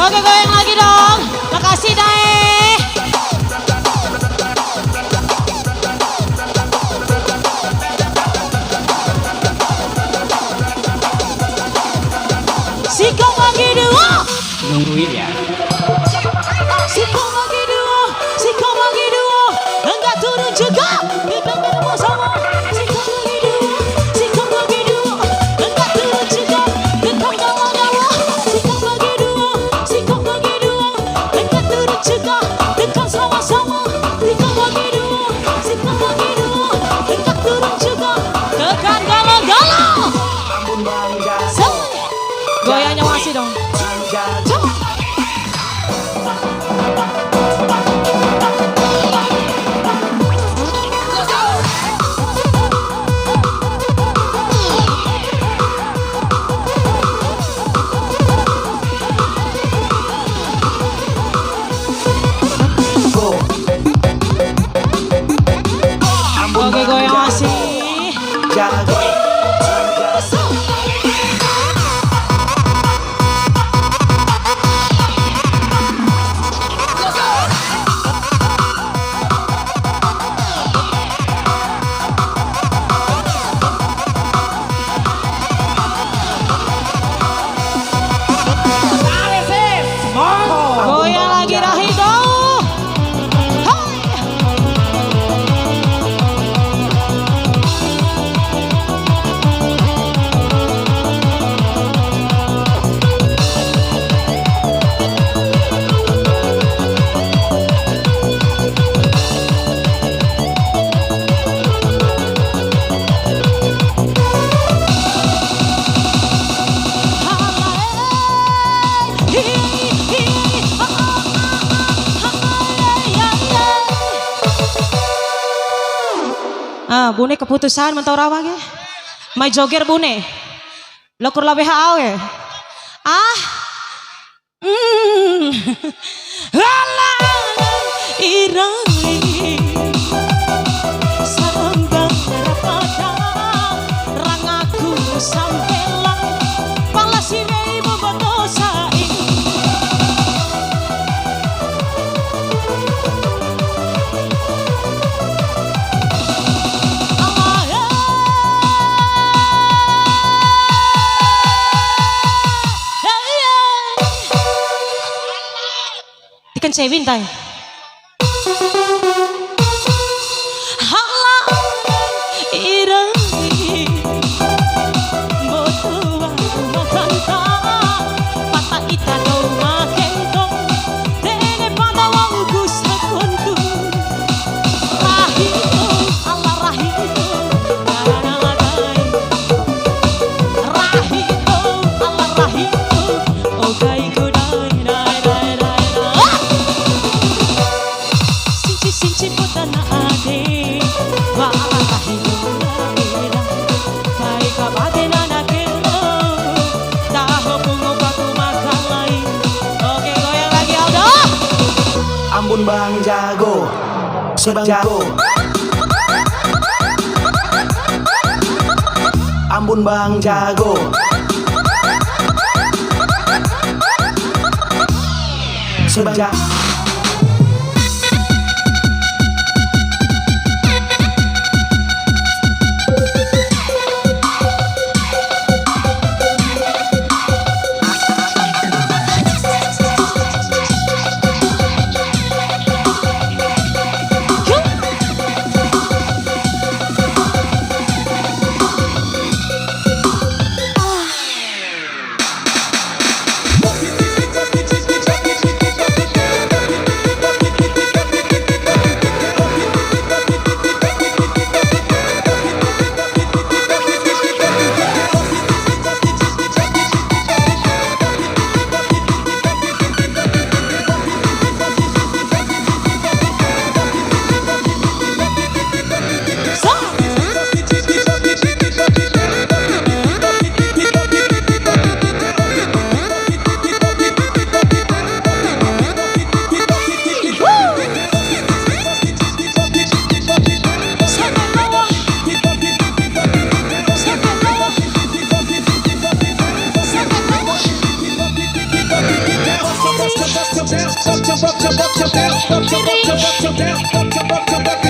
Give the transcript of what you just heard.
Oke, goyang lagi dong. Makasih Dae. Sikong lagi dua. Nungguin ya. Sikong lagi dua. Sikong lagi dua. Enggak turun juga. Kita ketemu sama. Sikong lagi dua. Sikong lagi dua. Enggak turun juga. Kita gawa-gawa. Sikong lagi dua. Sikong lagi dua. Enggak turun juga. Kita sama-sama. Sikong lagi dua. Sikong lagi dua. Enggak turun juga. Tekan galau-galau. Goyangnya masih dong. Oke, goyang masih. Goyang lagi Rahido. Bune keputusan mentau rawa ge. Mai joger bune. Lokur la WHO ge. Hala irang sambang pada rangaku sampelan palasire bobotosa. Ikan cewin tay. Hala irang botua makanta patah ita do makento dene pada wang gusta kontu rahito Allah rahito nanagai rahito Allah rahito ogai godai Sinci putana ade wa rahito ira kai kabade nana kelo taho pungo baku makalai. Oke, goyang lagi Aldo. Ambon Bang Jago, Sebang Jago. Ambon Bang Jago. Sebang Jago. kiri